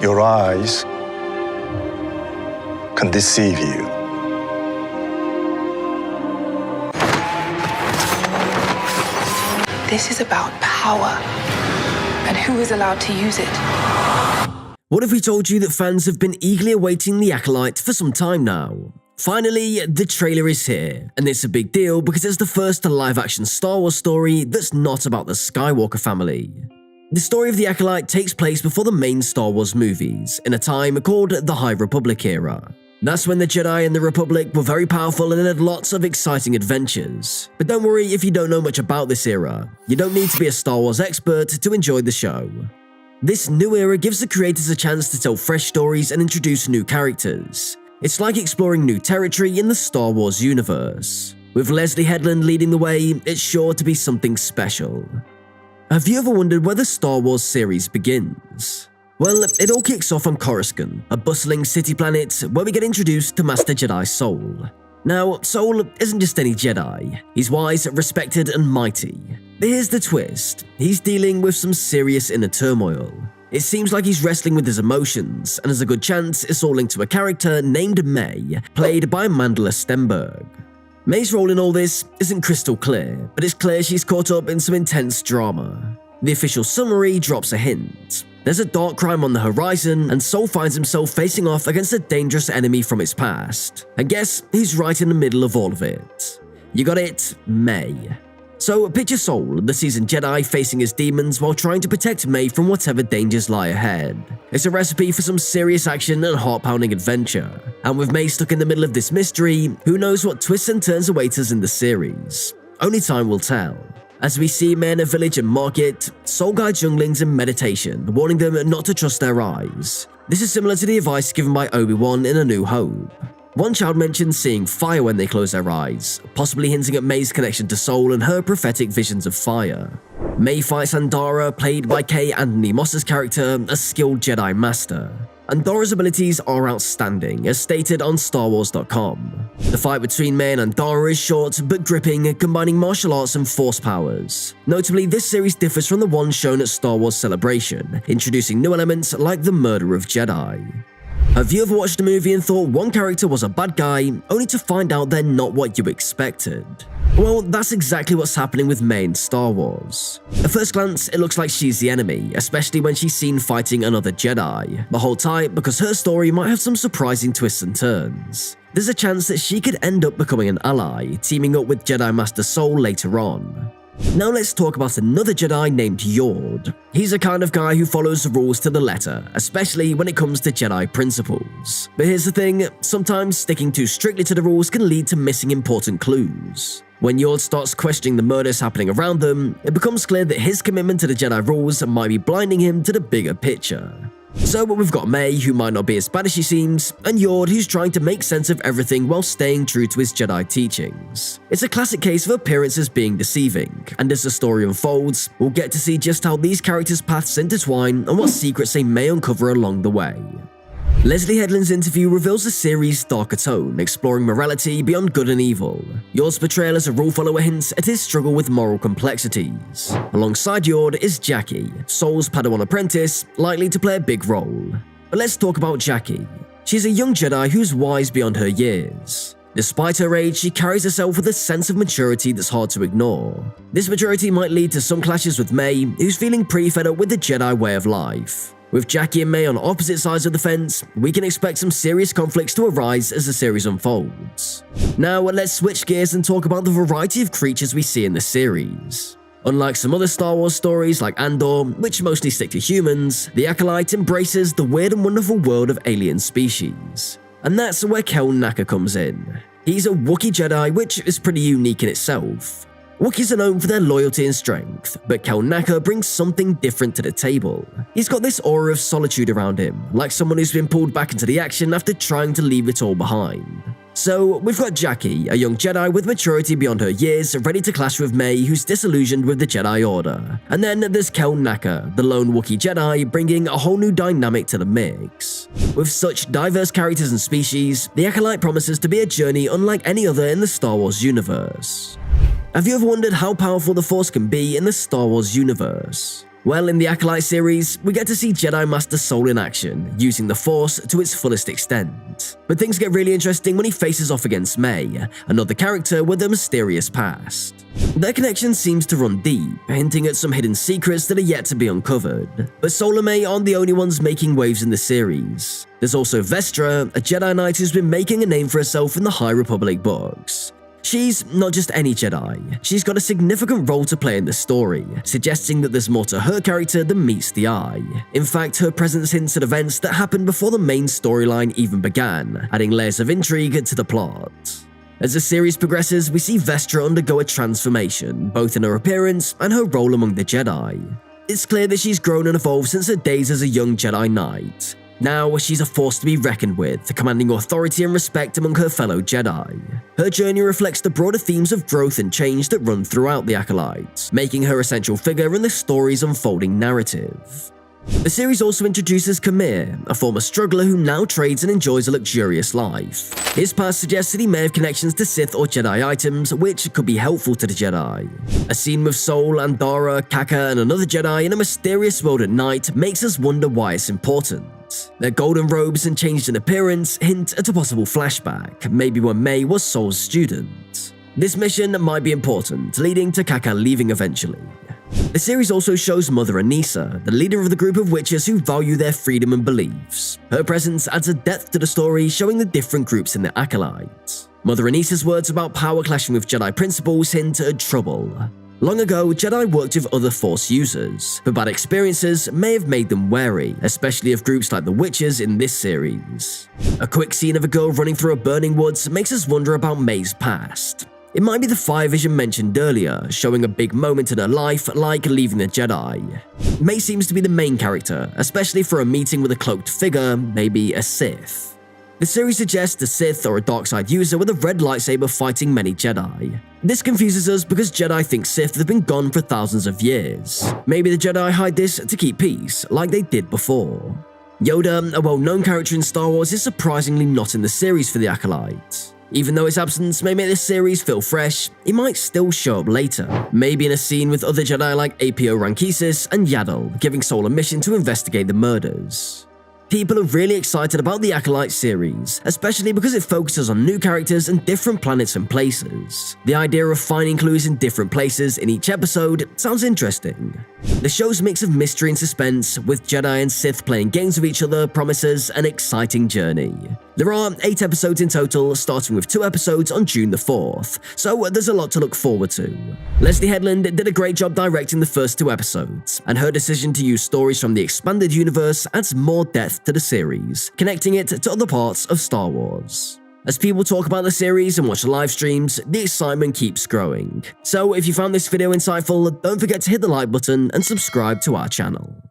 Your eyes can deceive you. This is about power and who is allowed to use it. What if we told you that fans have been eagerly awaiting The Acolyte for some time now? Finally, the trailer is here, and it's a big deal because it's the first live-action Star Wars story that's not about the Skywalker family. The story of The Acolyte takes place before the main Star Wars movies, in a time called the High Republic era. That's when the Jedi and the Republic were very powerful and had lots of exciting adventures. But don't worry if you don't know much about this era. You don't need to be a Star Wars expert to enjoy the show. This new era gives the creators a chance to tell fresh stories and introduce new characters. It's like exploring new territory in the Star Wars universe. With Leslie Headland leading the way, it's sure to be something special. Have you ever wondered where the Star Wars series begins? Well, it all kicks off on Coruscant, a bustling city planet where we get introduced to Master Jedi Soul. Now, Soul isn't just any Jedi. He's wise, respected, and mighty. But here's the twist. He's dealing with some serious inner turmoil. It seems like he's wrestling with his emotions, and there's a good chance it's all linked to a character named May, played by Mandela Stenberg. May's role in all this isn't crystal clear, but it's clear she's caught up in some intense drama. The official summary drops a hint. There's a dark crime on the horizon, and Soul finds himself facing off against a dangerous enemy from his past. And guess who's right in the middle of all of it? You got it, May. So picture Soul, the seasoned Jedi, facing his demons while trying to protect May from whatever dangers lie ahead. It's a recipe for some serious action and heart-pounding adventure. And with May stuck in the middle of this mystery, who knows what twists and turns await us in the series? Only time will tell. As we see May in a village and market, Soul guides younglings in meditation, warning them not to trust their eyes. This is similar to the advice given by Obi-Wan in A New Hope. One child mentions seeing fire when they close their eyes, possibly hinting at May's connection to Soul and her prophetic visions of fire. May fights Andara, played by K. Anthony Moss's character, a skilled Jedi Master. Andara's abilities are outstanding, as stated on StarWars.com. The fight between May and Andara is short but gripping, combining martial arts and force powers. Notably, this series differs from the one shown at Star Wars Celebration, introducing new elements like the murder of Jedi. Have you ever watched a movie and thought one character was a bad guy, only to find out they're not what you expected? Well, that's exactly what's happening with May in Star Wars. At first glance, it looks like she's the enemy, especially when she's seen fighting another Jedi. But hold tight, because her story might have some surprising twists and turns. There's a chance that she could end up becoming an ally, teaming up with Jedi Master Soul later on. Now let's talk about another Jedi named Yord. He's a kind of guy who follows the rules to the letter, especially when it comes to Jedi principles. But here's the thing, sometimes sticking too strictly to the rules can lead to missing important clues. When Yord starts questioning the murders happening around them, it becomes clear that his commitment to the Jedi rules might be blinding him to the bigger picture. So we've got May, who might not be as bad as she seems, and Yord, who's trying to make sense of everything while staying true to his Jedi teachings. It's a classic case of appearances being deceiving, and as the story unfolds, we'll get to see just how these characters' paths intertwine and what secrets they may uncover along the way. Leslie Headland's interview reveals the series' darker tone, exploring morality beyond good and evil. Yord's portrayal as a rule follower hints at his struggle with moral complexities. Alongside Yord is Jackie, Soul's Padawan apprentice, likely to play a big role. But let's talk about Jackie. She's a young Jedi who's wise beyond her years. Despite her age, she carries herself with a sense of maturity that's hard to ignore. This maturity might lead to some clashes with May, who's feeling pretty fed up with the Jedi way of life. With Jackie and May on opposite sides of the fence, we can expect some serious conflicts to arise as the series unfolds. Now, let's switch gears and talk about the variety of creatures we see in the series. Unlike some other Star Wars stories like Andor, which mostly stick to humans, The Acolyte embraces the weird and wonderful world of alien species. And that's where Kel Nacker comes in. He's a Wookiee Jedi, which is pretty unique in itself. Wookiees are known for their loyalty and strength, but Kel Nacker brings something different to the table. He's got this aura of solitude around him, like someone who's been pulled back into the action after trying to leave it all behind. So, we've got Jackie, a young Jedi with maturity beyond her years, ready to clash with May, who's disillusioned with the Jedi Order. And then there's Kel Nacker, the lone Wookiee Jedi, bringing a whole new dynamic to the mix. With such diverse characters and species, The Acolyte promises to be a journey unlike any other in the Star Wars universe. Have you ever wondered how powerful the Force can be in the Star Wars universe? Well, in the Acolyte series, we get to see Jedi Master Soul in action, using the Force to its fullest extent. But things get really interesting when he faces off against May, another character with a mysterious past. Their connection seems to run deep, hinting at some hidden secrets that are yet to be uncovered. But Soul and May aren't the only ones making waves in the series. There's also Vestra, a Jedi Knight who's been making a name for herself in the High Republic books. She's not just any Jedi, she's got a significant role to play in the story, suggesting that there's more to her character than meets the eye. In fact, her presence hints at events that happened before the main storyline even began, adding layers of intrigue to the plot. As the series progresses, we see Vestra undergo a transformation, both in her appearance and her role among the Jedi. It's clear that she's grown and evolved since her days as a young Jedi Knight. Now, she's a force to be reckoned with, commanding authority and respect among her fellow Jedi. Her journey reflects the broader themes of growth and change that run throughout the Acolyte, making her a central figure in the story's unfolding narrative. The series also introduces Kamir, a former struggler who now trades and enjoys a luxurious life. His past suggests that he may have connections to Sith or Jedi items, which could be helpful to the Jedi. A scene with Soul, Andara, Kaka, and another Jedi in a mysterious world at night makes us wonder why it's important. Their golden robes and change in appearance hint at a possible flashback, maybe when May was Soul's student. This mission might be important, leading to Kaka leaving eventually. The series also shows Mother Anissa, the leader of the group of witches who value their freedom and beliefs. Her presence adds a depth to the story, showing the different groups in the Acolyte. Mother Anissa's words about power clashing with Jedi principles hint at trouble. Long ago, Jedi worked with other Force users, but bad experiences may have made them wary, especially of groups like the Witches in this series. A quick scene of a girl running through a burning woods makes us wonder about May's past. It might be the Fire Vision mentioned earlier, showing a big moment in her life like leaving the Jedi. May seems to be the main character, especially for a meeting with a cloaked figure, maybe a Sith. The series suggests a Sith or a dark side user with a red lightsaber fighting many Jedi. This confuses us because Jedi think Sith have been gone for thousands of years. Maybe the Jedi hide this to keep peace, like they did before. Yoda, a well-known character in Star Wars, is surprisingly not in the series for the Acolyte. Even though his absence may make this series feel fresh, he might still show up later, maybe in a scene with other Jedi like Apio Rankisis and Yaddle, giving Soul a mission to investigate the murders. People are really excited about the Acolyte series, especially because it focuses on new characters and different planets and places. The idea of finding clues in different places in each episode sounds interesting. The show's mix of mystery and suspense, with Jedi and Sith playing games with each other, promises an exciting journey. There are 8 episodes in total, starting with 2 episodes on June the 4th, so there's a lot to look forward to. Leslie Headland did a great job directing the first 2 episodes, and her decision to use stories from the expanded universe adds more depth to the series, connecting it to other parts of Star Wars. As people talk about the series and watch live streams, the excitement keeps growing. So if you found this video insightful, don't forget to hit the like button and subscribe to our channel.